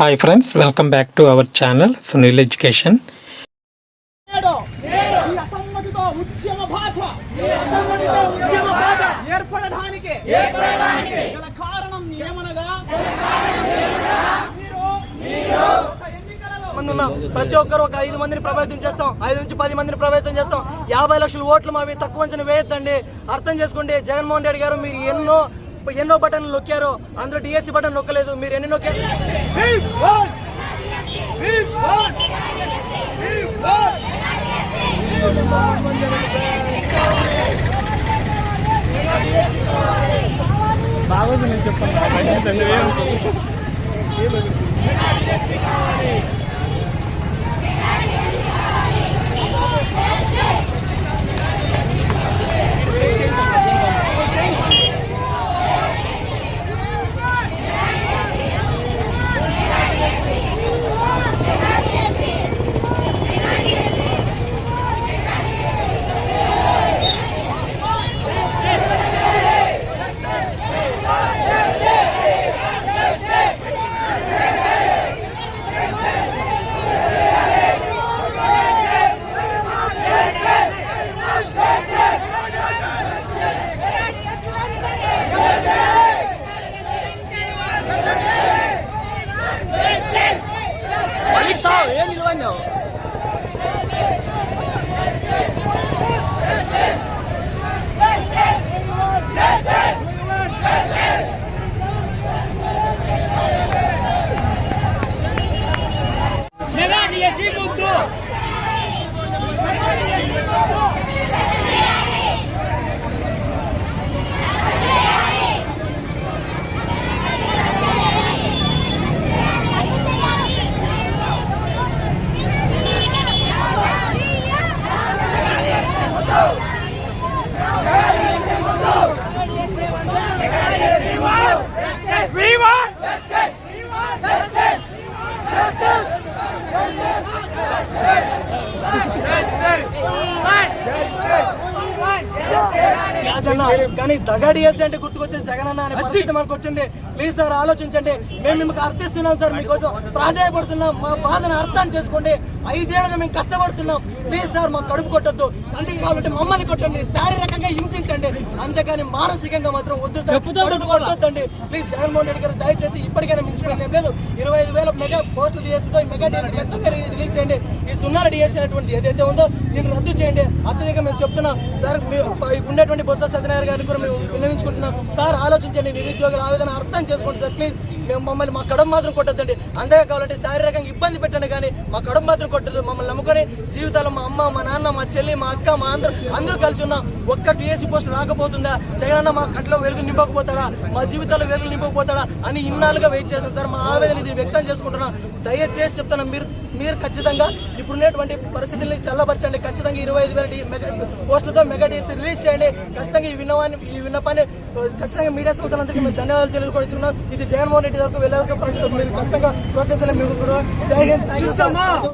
Hi friends, welcome back to our channel Sunil Education. ప్రతి ఒక్కరు ఒక 5 మందిని ప్రభావితం చేస్తాం, 5 నుంచి 10 మందిని ప్రభావితం చేస్తాం. 50 లక్షల ఓట్లు మావి తక్కువ అంచనా వేయొద్దండి. అర్థం చేసుకోండి. జగన్మోహన్ రెడ్డి గారు మీరు ఎన్నో బటన్లు నొక్కారు, అందులో డిఎస్సి బటన్ నొక్కలేదు. మీరు ఎన్ని నొక్కారు? బాగోదు నేను చెప్పాను. కానీ దగాడిఎస్సీ అంటే గుర్తుకొచ్చేది జగన్ అన్న అనే పరిస్థితి మనకు వచ్చింది. ప్లీజ్ సార్ ఆలోచించండి. మేము మీకు అర్థిస్తున్నాం సార్, మీకోసం ప్రాధాన్యపడుతున్నాం. మా బాధను అర్థం చేసుకోండి. 5 ఏళ్ళుగా మేము కష్టపడుతున్నాం. ప్లీజ్ సార్ మాకు కడుపు కొట్టద్దు, అందుకే కావాలంటే మమ్మల్ని కొట్టండి, శారీరకంగా హింసించండి, అంతేకాని మానసికంగా మాత్రం వద్దు సార్, కడుపు కొట్టొద్దండి. ప్లీజ్ జగన్మోహన్ రెడ్డి గారు దయచేసి ఇప్పటికైనా మించిపోయింది ఏం లేదు. 25,000 మెగా పోస్టులు డిఎస్సీతో ఈ మెగా డిఎస్సీ ఖచ్చితంగా రిలీజ్ చేయండి. ఈ 0 డిఎస్సీ అనేటువంటి ఏదైతే ఉందో దీన్ని రద్దు చేయండి. అత్యధిక మేము చెప్తున్నాం సార్, ఉండేటువంటి బొత్స సత్యనారాయణ గారిని కూడా మేము విన్నవించుకుంటున్నాం. సార్ ఆలోచించండి, నిరుద్యోగుల ఆవేదన అర్థం చేసుకోండి సార్. ప్లీజ్ మేము మమ్మల్ని మా కడుపు మాత్రం కొట్టద్దండి, అంతగా కావాలంటే శారీరకంగా ఇబ్బంది పెట్టండి, కానీ మా కడుపు మాత్రం కొట్టదు. మమ్మల్ని నమ్ముకొని జీవితాలు మా అమ్మ, మా నాన్న, మా చెల్లి, మా అక్క, మా అందరూ కలిసి ఉన్నాం. ఒక్క టీఎస్సీ పోస్ట్ రాకపోతుందా, జగనన్న మా కంట్లో వెలుగు నింపకపోతాడా, మా జీవితాల్లో వెలుగు నింపకపోతాడా అని ఇన్నాళ్ళుగా వెయిట్ చేస్తాం సార్. మా ఆవేదన ఇది వ్యక్తం చేసుకుంటున్నాం. దయచేసి చెప్తున్నాం, మీరు ఖచ్చితంగా ఇప్పుడున్నటువంటి పరిస్థితుల్ని చల్లబరచండి. ఖచ్చితంగా 25,000 పోస్టులతో మెగా డిఎస్సీ రిలీజ్ చేయండి. ఖచ్చితంగా ఈ విన్నపాన్ని ఖచ్చితంగా మీడియా సంస్థలందరికీ మేము ధన్యవాదాలు తెలియజేస్తున్నాం. ఇది జగన్మోహన్ రెడ్డి వరకు వెళ్ళే వరకు మీరు ఖచ్చితంగా ప్రోత్సహించాలి. మీకు కూడా జై హింద్, థ్యాంక్ యూ సార్.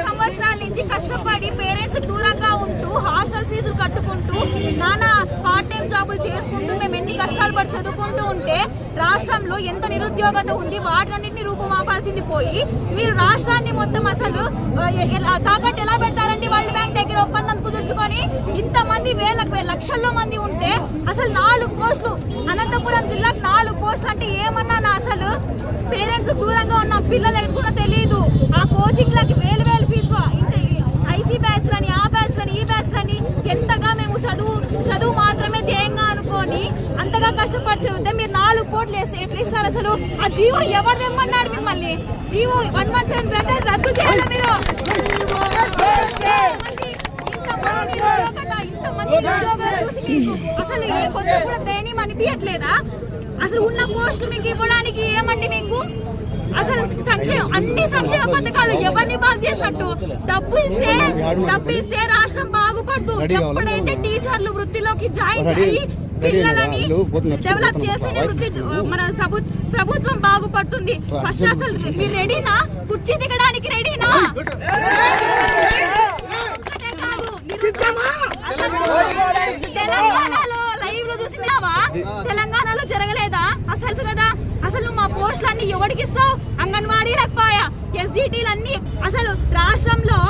సంవత్సరాల నుంచి కష్టపడి పేరెంట్స్ దూరంగా ఉంటూ హాస్టల్ ఫీజులు కట్టుకుంటూ నానా పార్ట్ టైం జాబులు చేసుకుంటూ మేము ఎన్ని కష్టాలు పడి చదువుకుంటూ ఉంటే రాష్ట్రంలో ఎంత నిరుద్యోగత ఉంది, వాటినన్నింటినీ రూపుమాపాల్సింది పోయి మీరు రాష్ట్రాన్ని మొత్తం అసలు తాకట్టు ఎలా పెడతారండి? వరల్డ్ బ్యాంక్ దగ్గర ఒప్పందం కుదుర్చుకొని ఇంతమంది లక్షల్లో మంది ఉంటే అసలు 4 పోస్టులు అనంతపురం జిల్లాకు 4 పోస్టులు అంటే ఏమన్నా అసలు పేరెంట్స్ దూరంగా ఉన్న పిల్లలు ఎక్కువ తెలియదు. ఆ కోచింగ్లకి వేలు ఫీజు, ఐసీ బ్యాచ్ లని, ఆ బ్యాచ్ లని, ఈ బ్యాచ్ లని ఎంతగా మేము చదువు మాత్రమే ధ్యేయంగా అనుకోని అంతగా కష్టపడి చదివితే మీరు 4 కోట్లు ఎట్లా ఇస్తారు అసలు? ఆ జీవో ఎవరు తెమ్మన్నాడు మిమ్మల్ని? జీవో 117 రద్దు చేయాలి మీరు. అసలు కొంచెం కూడా దయనీయం అనిపించట్లేదా? అసలు ఉన్న పోస్టులు మీకు ఇవ్వడానికి ఏమండి మీకు అసలు అన్ని సంక్షేమ పథకాలు ఎవరిని బాగు చేసినట్టు? డబ్బు ఇస్తే రాష్ట్రం బాగుపడుతూ. ఎప్పుడైతే టీచర్లు వృత్తిలోకి జాయిన్ అయ్యి పిల్లలని డెవలప్ చేసి మన ప్రభుత్వం బాగుపడుతుంది. ఫస్ట్ అసలు మీరు రెడీనా? కుర్చీ దిగడానికి రెడీనా? తెలంగాణలో లైవ్ లో చూసినావా? తెలంగాణలో జరగలేదా అసలు కదా? అసలు మా పోస్టులన్నీ ఎవరికి ఇస్తావు? అంగన్వాడీ లేకపోయా, ఎస్జిటీలన్నీ అసలు రాష్ట్రంలో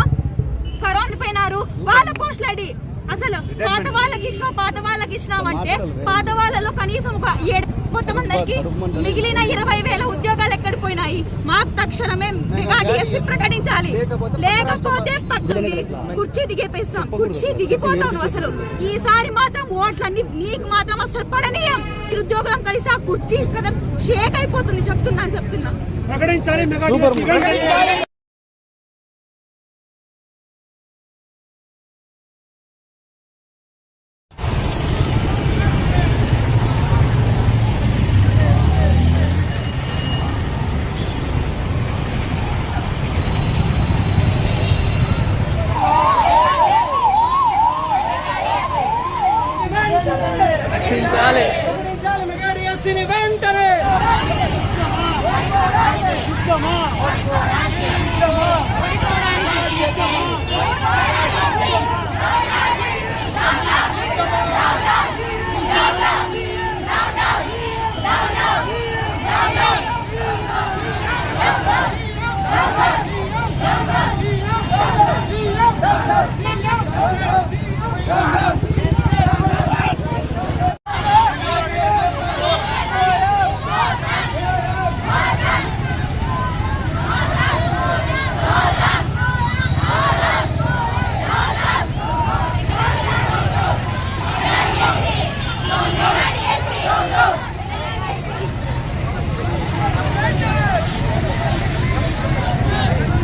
కరోనా పోయినారు వాళ్ళ పోస్టులు అడి. అసలు పాత వాళ్ళకి ఇచ్చినామంటే పాత వాళ్ళలో కనీసం ఒక 7 కొంతమందికి మిగిలిన 20,000 ఉద్యోగాలు ఎక్కడ పోయినాయి? మాకు తక్షణమే మెగా డిఎస్సి ప్రకటించాలి, లేకపోతే పట్టుని కుర్చీ దిగిపోతాను. అసలు ఈసారి మాత్రం ఓట్లన్నీ నీకు మాత్రం అసలు పడనీయం. నిరుద్యోగులం కలిసి ఆ కుర్చీ కదా షేక్ అయిపోతుంది. చెప్తున్నా ప్రకటించాలి మెగా డిఎస్సి. వెంటనే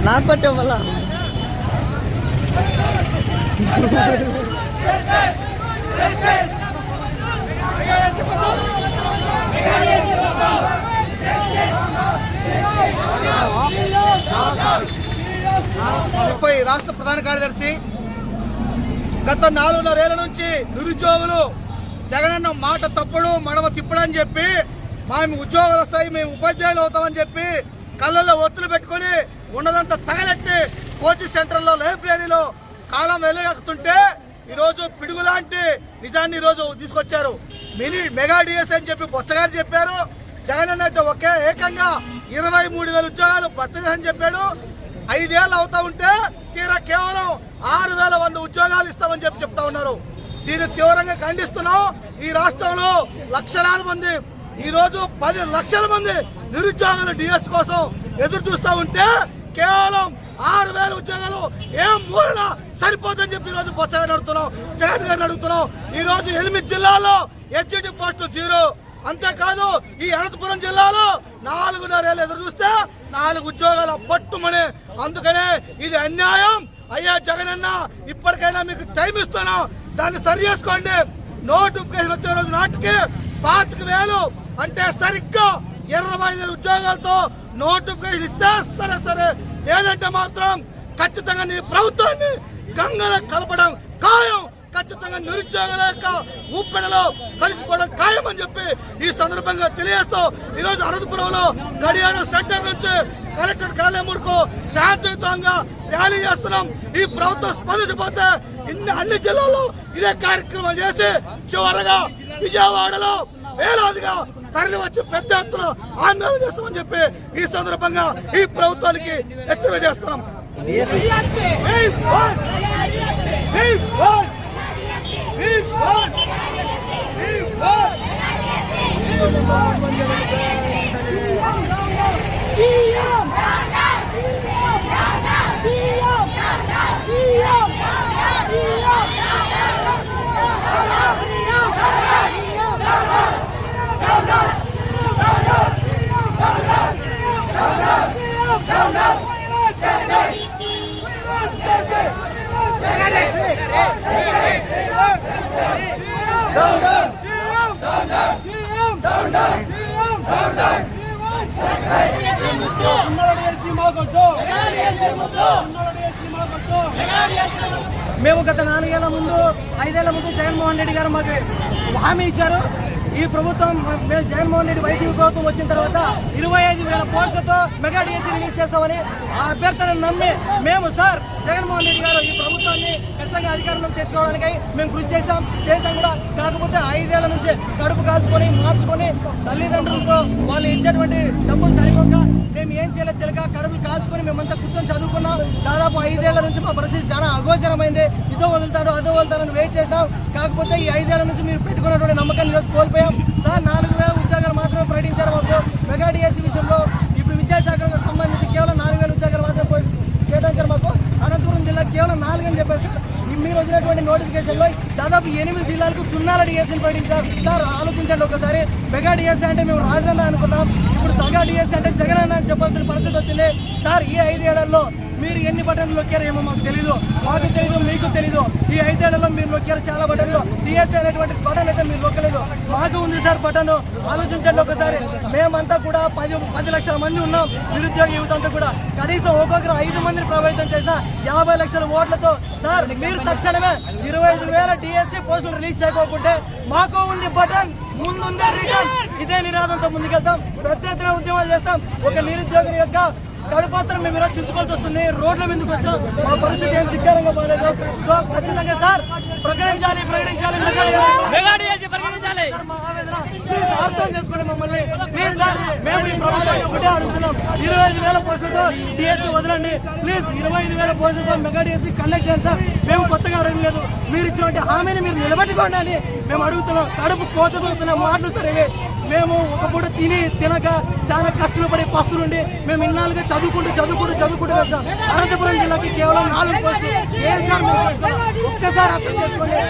నాకు కొట్టే వల్ల రాష్ట్ర ప్రధాన కార్యదర్శి గత 4.5 ఏళ్ల నుంచి నిరుద్యోగులు జగనన్న మాట తప్పుడు మడమ తిప్పడని చెప్పి మేము ఉద్యోగాలు వస్తాయి, మేము ఉపాధ్యాయులు అవుతామని చెప్పి కళ్ళల్లో ఒత్తులు పెట్టుకుని ఉన్నదంతా తగలెట్టి కోచింగ్ సెంటర్లో లైబ్రరీలో కాలం వెలుగెక్కుతుంటే ఈరోజు పిడుగులాంటి నిజాన్ని ఈరోజు తీసుకొచ్చారు. మెగా డిఎస్ అని చెప్పి బొచ్చగారు చెప్పారు. జగనన్న అయితే ఒకే ఏకంగా 23,000 ఉద్యోగాలు భర్తీ చేసని చెప్పాడు. 5 ఏళ్ళు అవుతా ఉంటే తీరా కేవలం 6,100 ఉద్యోగాలు ఇస్తామని చెప్పి చెప్తా ఉన్నారు. దీన్ని తీవ్రంగా ఖండిస్తున్నాం. ఈ రాష్ట్రంలో లక్షలాది మంది, ఈరోజు 10 లక్షల మంది నిరుద్యోగులు డిఎస్ కోసం ఎదురు చూస్తూ ఉంటే కేవలం 6,000 ఉద్యోగాలు ఏం మూలన సరిపోతుందని చెప్పి ఈరోజు బొత్సగారిని అడుగుతున్నాం, జగన్ గారిని అడుగుతున్నాం. ఈరోజు 8 జిల్లాల్లో హెచ్జిటి పోస్టులు 0. అంతేకాదు ఈ అనంతపురం జిల్లాలో 4.5 ఏళ్ళు ఎదురు చూస్తే 4 ఉద్యోగాలు పట్టుమని. అందుకనే ఇది అన్యాయం. అయ్యా జగనన్న, ఇప్పటికైనా మీకు టైం ఇస్తున్నాం, దాన్ని సరి చేసుకోండి. నోటిఫికేషన్ వచ్చే రోజు నాటికి 25,000 అంటే సరిగ్గా 25,000 ఉద్యోగాలతో నోటిఫికేషన్ ఇస్తే సరే, లేదంటే మాత్రం ఖచ్చితంగా నీ ప్రభుత్వాన్ని గంగలో కలపడం ఖాయం. ఖచ్చితంగా నిరుద్యోగుల యొక్క ఊపిడిలో కలిసిపోవడం ఖాయం అని చెప్పి ఈ సందర్భంగా తెలియజేస్తూ ఈరోజు అనంతపురంలో గడియారం సెంటర్ నుంచి కలెక్టర్ కార్యాలయం వరకు శాంతియుతంగా ర్యాలీ చేస్తున్నాం. ఈ ప్రభుత్వం స్పందించకపోతే అన్ని జిల్లాల్లో ఇదే కార్యక్రమం చేసి చివరగా విజయవాడలో వేలాదిగా తరలి వచ్చి పెద్ద ఎత్తున ఆందోళన చేస్తామని చెప్పి ఈ సందర్భంగా ఈ ప్రభుత్వానికి హెచ్చరిక చేస్తున్నాం. మాకొద్దు. మేము గత 4 ఏళ్ల ముందు 5 ఏళ్ల ముందు జగన్మోహన్ రెడ్డి గారు మాకు హామీ ఇచ్చారు. ఈ ప్రభుత్వం జగన్మోహన్ రెడ్డి వైసీపీ ప్రభుత్వం వచ్చిన తర్వాత 25,000 పోస్టులతో మెగా డిఎస్సీ రిలీజ్ చేస్తామని ఆ అభ్యర్థనను నమ్మి మేము సార్ జగన్మోహన్ రెడ్డి గారు ఈ ప్రభుత్వాన్ని ఖచ్చితంగా అధికారంలోకి తెచ్చుకోవడానికి మేము కృషి చేశాం కూడా. కాకపోతే 5 ఏళ్ల నుంచి కడుపు కాల్చుకొని మార్చుకొని తల్లిదండ్రులతో వాళ్ళు ఇచ్చేటువంటి డబ్బులు సరిపోక మేము ఏం చేయలేదు తెలియక కడుపులు కాల్చుకొని మేమంతా కూర్చొని చదువుకున్నాం. దాదాపు 5 ఏళ్ల నుంచి మా పరిస్థితి చాలా అగోచరమైంది. ఇదో వదులుతాడు అదో వదులుతాడని వెయిట్ చేసినాం. కాకపోతే ఈ 5 ఏళ్ల నుంచి మీరు పెట్టుకున్నటువంటి నమ్మకాన్ని ఈరోజు కోల్పోయాం సార్. 4,000 ఉద్యోగాలు మాత్రమే ప్రకటించారు మాకు మెగా డిఎస్సీ విషయంలో. ఇప్పుడు విద్యాశాఖకు సంబంధించి కేవలం 4,000 ఉద్యోగాలు మాత్రమే కేటాయించారు మాకు. అనంతపురం జిల్లా కేవలం 4 అని చెప్పారు సార్. మీరు వచ్చినటువంటి నోటిఫికేషన్లో దాదాపు 8 జిల్లాలకు 0 డిఎస్సీని ప్రకటించారు సార్. ఆలోచించండి ఒకసారి. మెగా డిఎస్సీ అంటే మేము రాజన్న అనుకున్నాం, ఇప్పుడు తగా డిఎస్సీ అంటే జగనన్న అని చెప్పాల్సిన పరిస్థితి వచ్చింది సార్. ఈ 5 ఏళ్లలో మీరు ఎన్ని బటన్లు నొక్కారో ఏమో మాకు తెలీదు, మాకు తెలీదు, మీకు తెలీదు. ఈ 5 ఏళ్లలో మీరు నొక్కారు చాలా బటన్లు. డిఎస్సీ అనేటువంటి బటన్ అయితే మీరు నొక్కలేదు, మాకు ఉంది సార్ బటన్. ఆలోచించండి ఒకసారి. మేమంతా కూడా 10 లక్షల మంది ఉన్నాం నిరుద్యోగ యువత అంతా కూడా. కనీసం ఒక్కొక్కరు 5 మందిని ప్రభావితం చేసిన 50 లక్షల ఓట్లతో సార్ మీరు తక్షణమే 25,000 డిఎస్సీ పోస్టులు రిలీజ్ చేయకోకుంటే మాకు ఉంది బటన్, ముందుందే రిటర్న్. ఇదే నినాదంతో ముందుకెళ్తాం, పెద్ద ఎత్తున ఉద్యమాలు చేస్తాం. ఒక నిరుద్యోగుల యొక్క కడుపాత్రం మేము ఈరోజు చించుకోవాల్సి వస్తుంది. రోడ్ల మీదకి వచ్చాం, మా పరిస్థితి ఏం ధిక్కారంగా బాగాలేదు. సో ఖచ్చితంగా సార్ ప్రకటించాలి. మా ఆవేదన ప్లీజ్ అర్థం చేసుకోండి మమ్మల్ని ప్లీజ్ సార్. మేము ఈ ప్రభుత్వాన్ని ఒకటే అడుగుతున్నాం, 25,000 పోస్టులతో డిఎస్సీ వదలండి ప్లీజ్. 25,000 పోస్టులతో మెగా డిఎస్సీ కండక్ట్ చేయండి సార్. మేము కొత్తగా అడగలేదు, మీరు ఇచ్చినటువంటి హామీని మీరు నిలబెట్టుకోండి అని మేము అడుగుతున్నాం. కడుపు కోతతో వస్తున్న మాటలు సార్ ఇవి. మేము ఒక పూట తినక చాలా కష్టపడి పస్తులుండి మేము ఇన్నాళ్ళుగా చదువుకుంటూ వచ్చాం. అనంతపురం జిల్లాకి కేవలం 4 పోస్టులు. ఏం సార్ మేము ఒక్కసారి అర్థం చేసుకోండి.